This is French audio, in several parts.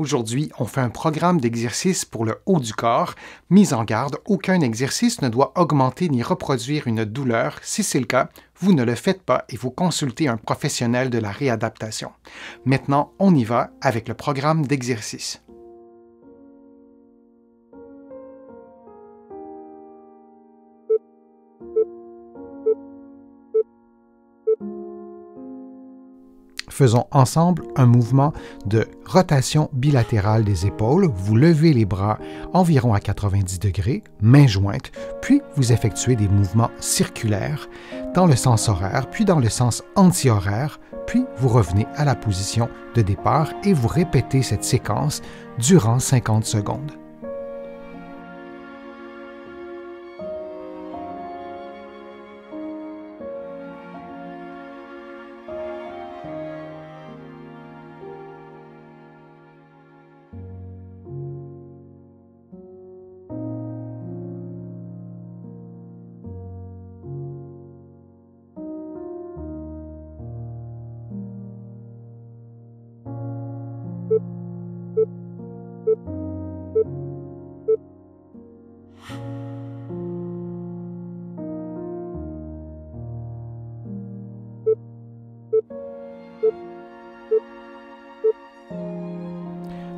Aujourd'hui, on fait un programme d'exercice pour le haut du corps. Mise en garde, aucun exercice ne doit augmenter ni reproduire une douleur. Si c'est le cas, vous ne le faites pas et vous consultez un professionnel de la réadaptation. Maintenant, on y va avec le programme d'exercice. Faisons ensemble un mouvement de rotation bilatérale des épaules. Vous levez les bras environ à 90 degrés, mains jointes, puis vous effectuez des mouvements circulaires dans le sens horaire, puis dans le sens anti-horaire, puis vous revenez à la position de départ et vous répétez cette séquence durant 50 secondes.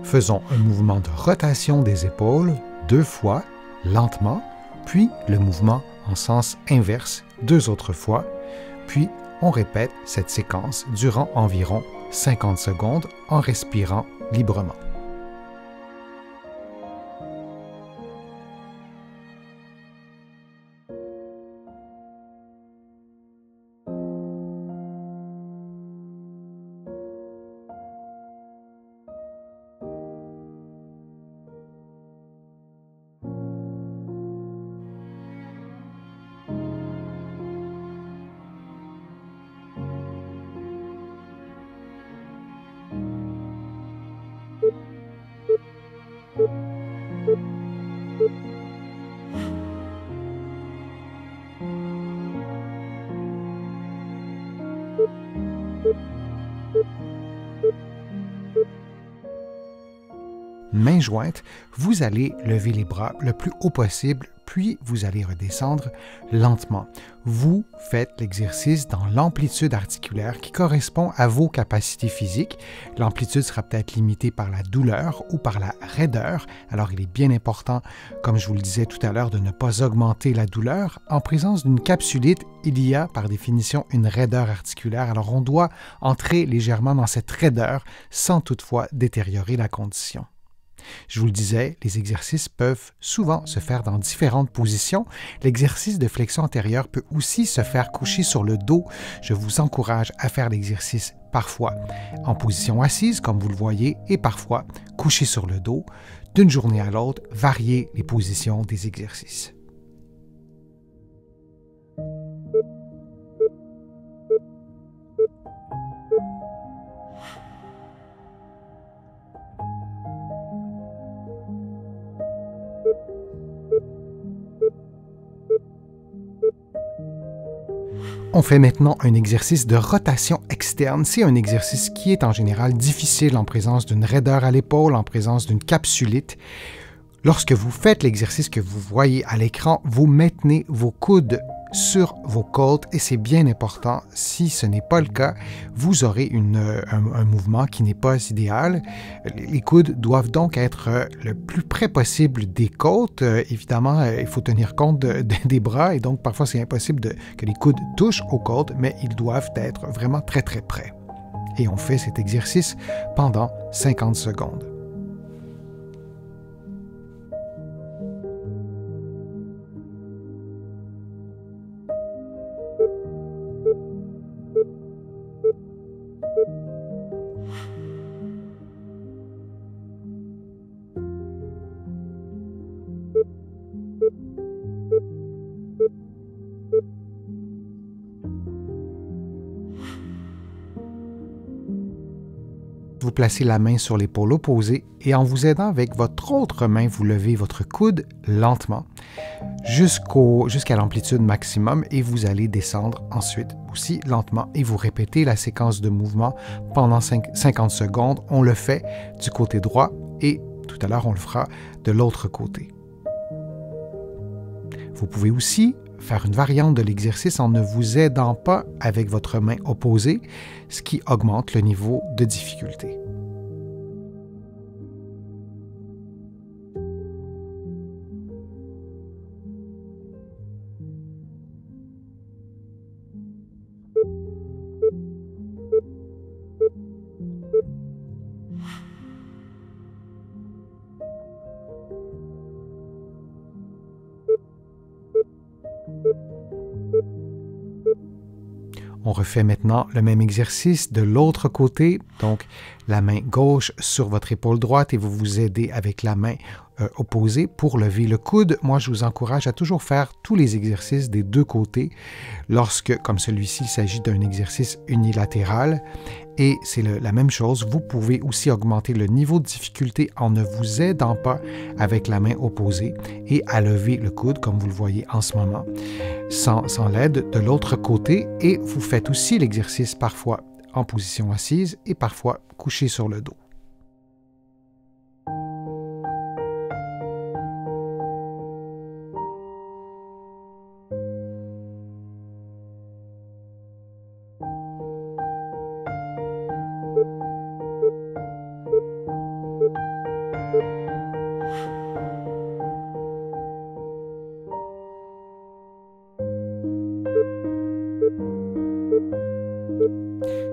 Faisons un mouvement de rotation des épaules 2 fois, lentement, puis le mouvement en sens inverse 2 autres fois, puis on répète cette séquence durant environ 50 secondes en respirant librement. Main jointe, vous allez lever les bras le plus haut possible, puis vous allez redescendre lentement. Vous faites l'exercice dans l'amplitude articulaire qui correspond à vos capacités physiques. L'amplitude sera peut-être limitée par la douleur ou par la raideur. Alors, il est bien important, comme je vous le disais tout à l'heure, de ne pas augmenter la douleur. En présence d'une capsulite, il y a par définition une raideur articulaire. Alors, on doit entrer légèrement dans cette raideur sans toutefois détériorer la condition. Je vous le disais, les exercices peuvent souvent se faire dans différentes positions. L'exercice de flexion antérieure peut aussi se faire coucher sur le dos. Je vous encourage à faire l'exercice parfois en position assise, comme vous le voyez, et parfois couché sur le dos. D'une journée à l'autre, variez les positions des exercices. On fait maintenant un exercice de rotation externe. C'est un exercice qui est en général difficile en présence d'une raideur à l'épaule, en présence d'une capsulite. Lorsque vous faites l'exercice que vous voyez à l'écran, vous maintenez vos coudes sur vos côtes et c'est bien important. Si ce n'est pas le cas, vous aurez un mouvement qui n'est pas idéal. Les coudes doivent donc être le plus près possible des côtes. Évidemment, il faut tenir compte des bras et donc parfois c'est impossible que les coudes touchent aux côtes, mais ils doivent être vraiment très très près. Et on fait cet exercice pendant 50 secondes. Vous vous placez la main sur l'épaule opposée et en vous aidant avec votre autre main, vous levez votre coude lentement jusqu'à l'amplitude maximum et vous allez descendre ensuite aussi lentement et vous répétez la séquence de mouvement pendant 50 secondes. On le fait du côté droit et tout à l'heure, on le fera de l'autre côté. Vous pouvez aussi faire une variante de l'exercice en ne vous aidant pas avec votre main opposée, ce qui augmente le niveau de difficulté. On refait maintenant le même exercice de l'autre côté, donc la main gauche sur votre épaule droite et vous vous aidez avec la main opposée pour lever le coude. Moi, je vous encourage à toujours faire tous les exercices des deux côtés lorsque, comme celui-ci, il s'agit d'un exercice unilatéral. Et c'est la même chose, vous pouvez aussi augmenter le niveau de difficulté en ne vous aidant pas avec la main opposée et à lever le coude, comme vous le voyez en ce moment, sans l'aide de l'autre côté. Et vous faites aussi l'exercice parfois en position assise et parfois couché sur le dos.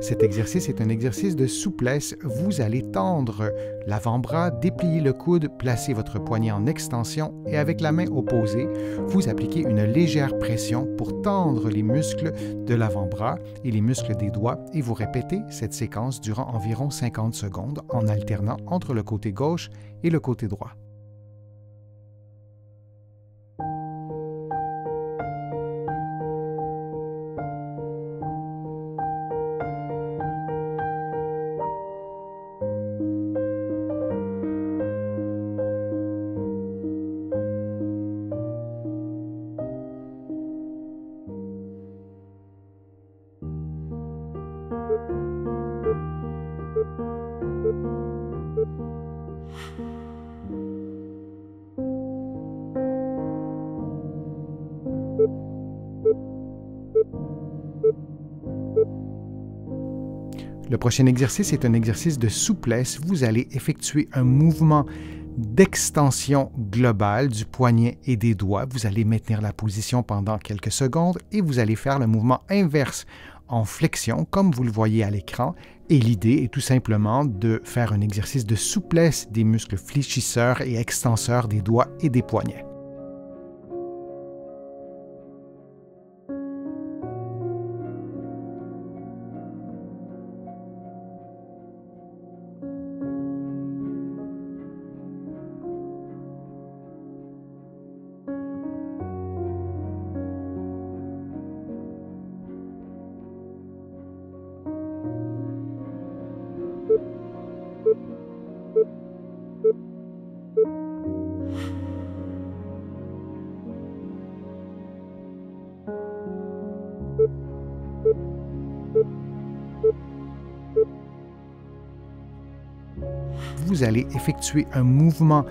Cet exercice est un exercice de souplesse. Vous allez tendre l'avant-bras, déplier le coude, placer votre poignet en extension et avec la main opposée, vous appliquez une légère pression pour tendre les muscles de l'avant-bras et les muscles des doigts et vous répétez cette séquence durant environ 50 secondes en alternant entre le côté gauche et le côté droit. Le prochain exercice est un exercice de souplesse. Vous allez effectuer un mouvement d'extension globale du poignet et des doigts. Vous allez maintenir la position pendant quelques secondes et vous allez faire le mouvement inverse en flexion, comme vous le voyez à l'écran. Et l'idée est tout simplement de faire un exercice de souplesse des muscles fléchisseurs et extenseurs des doigts et des poignets. Vous allez effectuer un mouvement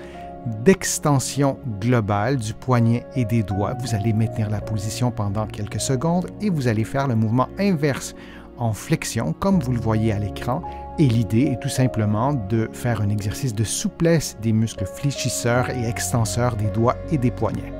d'extension globale du poignet et des doigts. Vous allez maintenir la position pendant quelques secondes et vous allez faire le mouvement inverse en flexion, comme vous le voyez à l'écran. Et l'idée est tout simplement de faire un exercice de souplesse des muscles fléchisseurs et extenseurs des doigts et des poignets.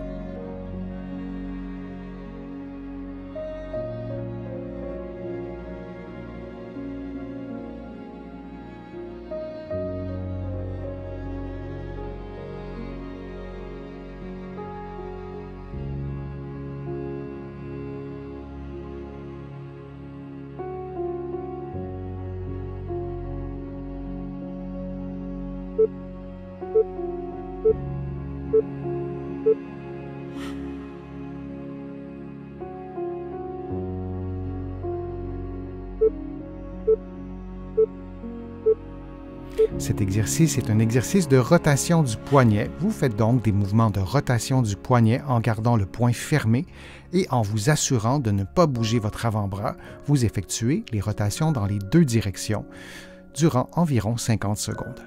Cet exercice est un exercice de rotation du poignet. Vous faites donc des mouvements de rotation du poignet en gardant le poing fermé et en vous assurant de ne pas bouger votre avant-bras. Vous effectuez les rotations dans les deux directions durant environ 50 secondes.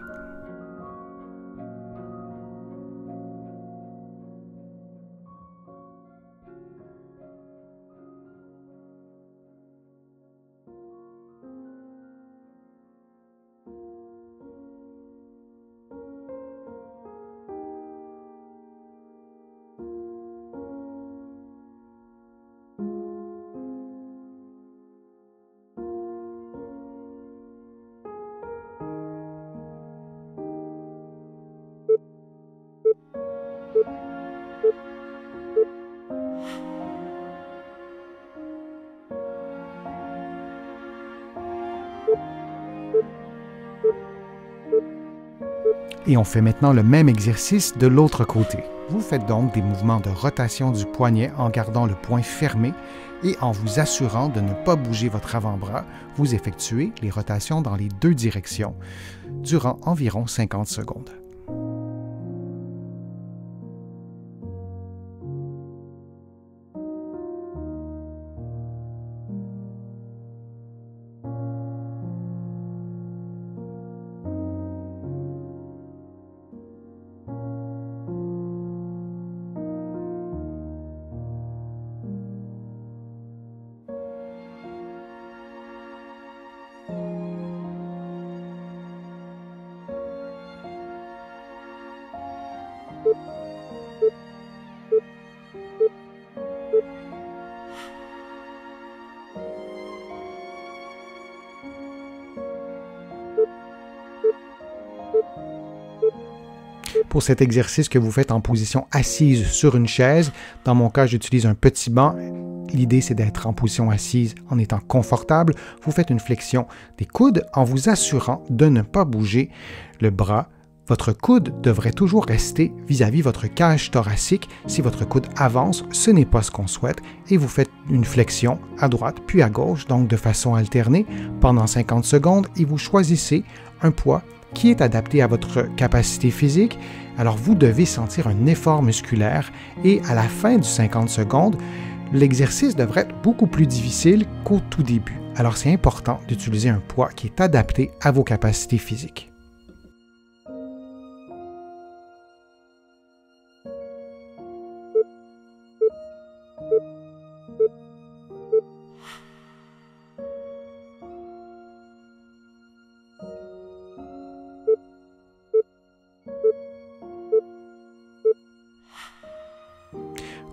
Et on fait maintenant le même exercice de l'autre côté. Vous faites donc des mouvements de rotation du poignet en gardant le poing fermé et en vous assurant de ne pas bouger votre avant-bras. Vous effectuez les rotations dans les deux directions durant environ 50 secondes. Pour cet exercice que vous faites en position assise sur une chaise, dans mon cas, j'utilise un petit banc. L'idée, c'est d'être en position assise en étant confortable. Vous faites une flexion des coudes en vous assurant de ne pas bouger le bras. Votre coude devrait toujours rester vis-à-vis votre cage thoracique. Si votre coude avance, ce n'est pas ce qu'on souhaite et vous faites une flexion à droite puis à gauche, donc de façon alternée pendant 50 secondes et vous choisissez un poids qui est adapté à votre capacité physique. Alors vous devez sentir un effort musculaire et à la fin du 50 secondes, l'exercice devrait être beaucoup plus difficile qu'au tout début. Alors c'est important d'utiliser un poids qui est adapté à vos capacités physiques.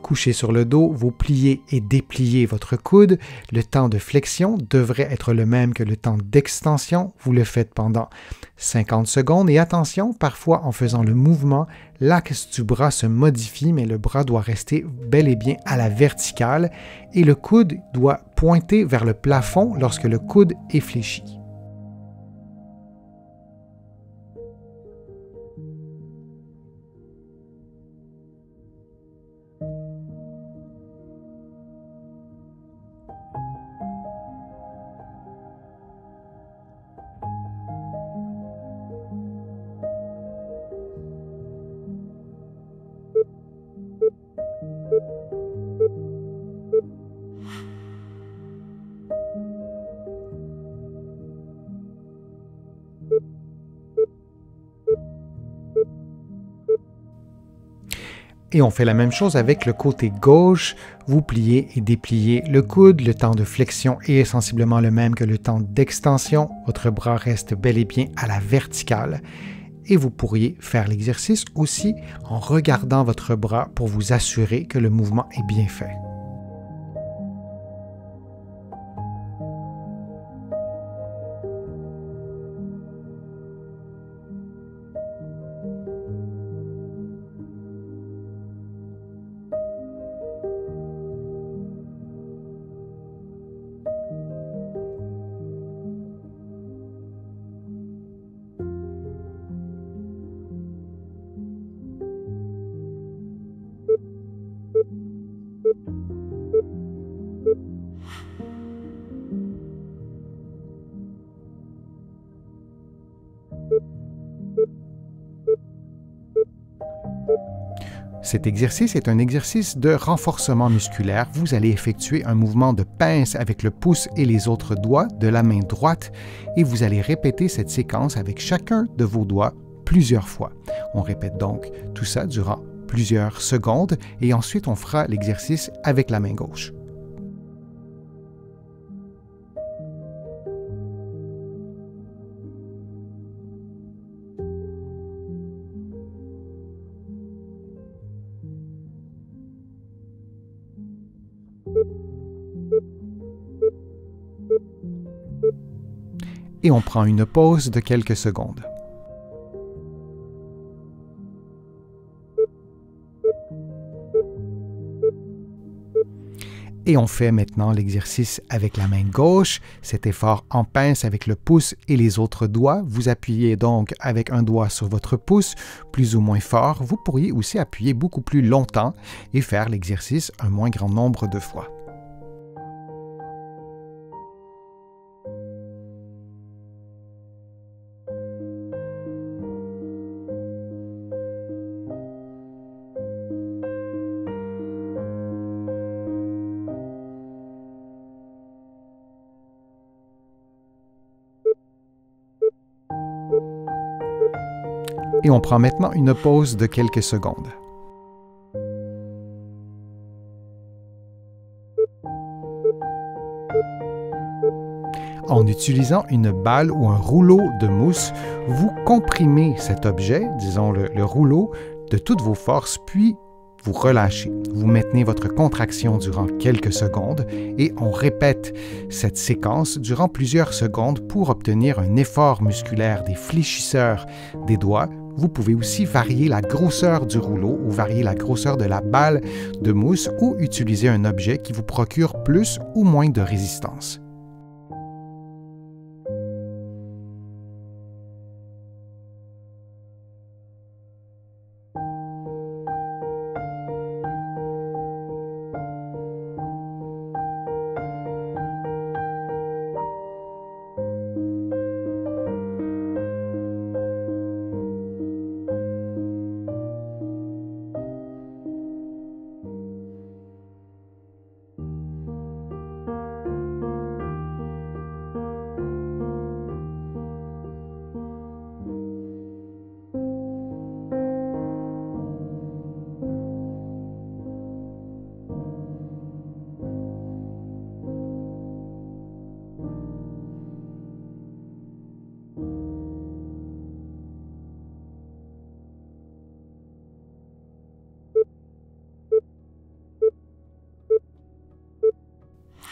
Couché sur le dos, vous pliez et dépliez votre coude. Le temps de flexion devrait être le même que le temps d'extension. Vous le faites pendant 50 secondes. Et attention, parfois en faisant le mouvement, l'axe du bras se modifie, mais le bras doit rester bel et bien à la verticale et le coude doit pointer vers le plafond lorsque le coude est fléchi. Et on fait la même chose avec le côté gauche. Vous pliez et dépliez le coude. Le temps de flexion est sensiblement le même que le temps d'extension. Votre bras reste bel et bien à la verticale. Et vous pourriez faire l'exercice aussi en regardant votre bras pour vous assurer que le mouvement est bien fait. Cet exercice est un exercice de renforcement musculaire. Vous allez effectuer un mouvement de pince avec le pouce et les autres doigts de la main droite et vous allez répéter cette séquence avec chacun de vos doigts plusieurs fois. On répète donc tout ça durant plusieurs secondes et ensuite on fera l'exercice avec la main gauche. Et on prend une pause de quelques secondes. Et on fait maintenant l'exercice avec la main gauche, cet effort en pince avec le pouce et les autres doigts. Vous appuyez donc avec un doigt sur votre pouce, plus ou moins fort. Vous pourriez aussi appuyer beaucoup plus longtemps et faire l'exercice un moins grand nombre de fois. Et on prend maintenant une pause de quelques secondes. En utilisant une balle ou un rouleau de mousse, vous comprimez cet objet, disons le rouleau, de toutes vos forces, puis vous relâchez. Vous maintenez votre contraction durant quelques secondes et on répète cette séquence durant plusieurs secondes pour obtenir un effort musculaire des fléchisseurs des doigts. Vous pouvez aussi varier la grosseur du rouleau ou varier la grosseur de la balle de mousse ou utiliser un objet qui vous procure plus ou moins de résistance.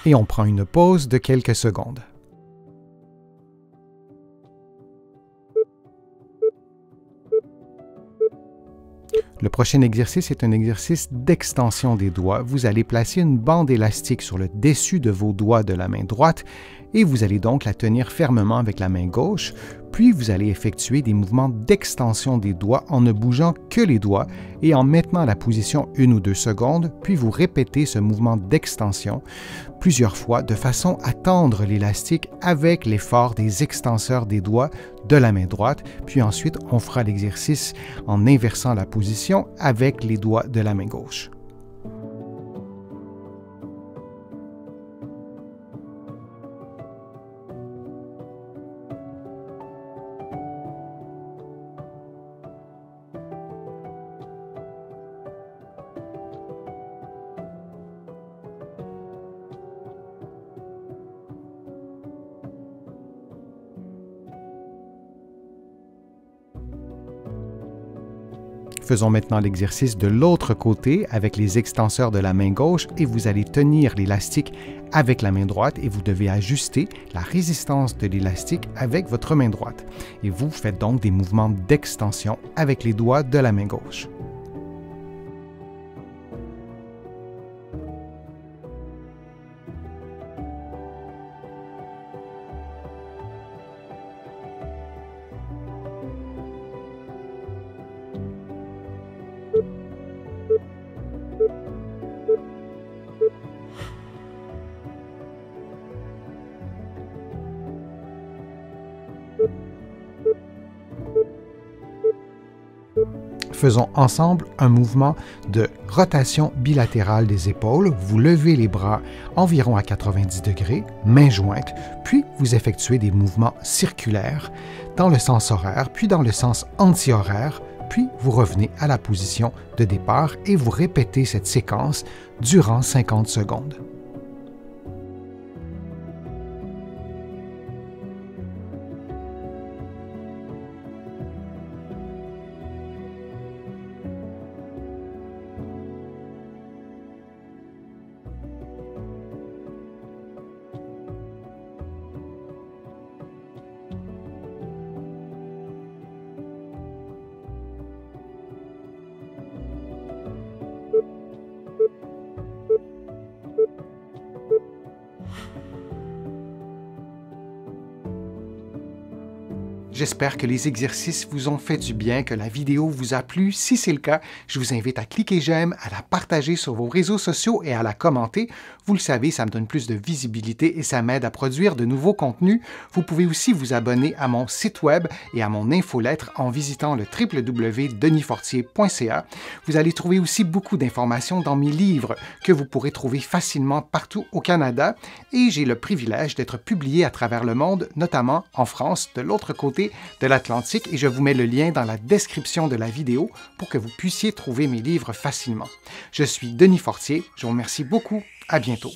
Et on prend une pause de quelques secondes. Le prochain exercice est un exercice d'extension des doigts. Vous allez placer une bande élastique sur le dessus de vos doigts de la main droite et vous allez donc la tenir fermement avec la main gauche, puis vous allez effectuer des mouvements d'extension des doigts en ne bougeant que les doigts et en maintenant la position 1 ou 2 secondes, puis vous répétez ce mouvement d'extension plusieurs fois de façon à tendre l'élastique avec l'effort des extenseurs des doigts de la main droite, puis ensuite on fera l'exercice en inversant la position avec les doigts de la main gauche. Faisons maintenant l'exercice de l'autre côté avec les extenseurs de la main gauche et vous allez tenir l'élastique avec la main droite et vous devez ajuster la résistance de l'élastique avec votre main droite. Et vous faites donc des mouvements d'extension avec les doigts de la main gauche. Faisons ensemble un mouvement de rotation bilatérale des épaules. Vous levez les bras environ à 90 degrés, mains jointes, puis vous effectuez des mouvements circulaires dans le sens horaire, puis dans le sens anti-horaire, puis vous revenez à la position de départ et vous répétez cette séquence durant 50 secondes. J'espère que les exercices vous ont fait du bien, que la vidéo vous a plu. Si c'est le cas, je vous invite à cliquer j'aime, à la partager sur vos réseaux sociaux et à la commenter. Vous le savez, ça me donne plus de visibilité et ça m'aide à produire de nouveaux contenus. Vous pouvez aussi vous abonner à mon site web et à mon infolettre en visitant le www.denisfortier.ca. Vous allez trouver aussi beaucoup d'informations dans mes livres que vous pourrez trouver facilement partout au Canada et j'ai le privilège d'être publié à travers le monde, notamment en France, de l'autre côté de l'Atlantique, et je vous mets le lien dans la description de la vidéo pour que vous puissiez trouver mes livres facilement. Je suis Denis Fortier, je vous remercie beaucoup, à bientôt.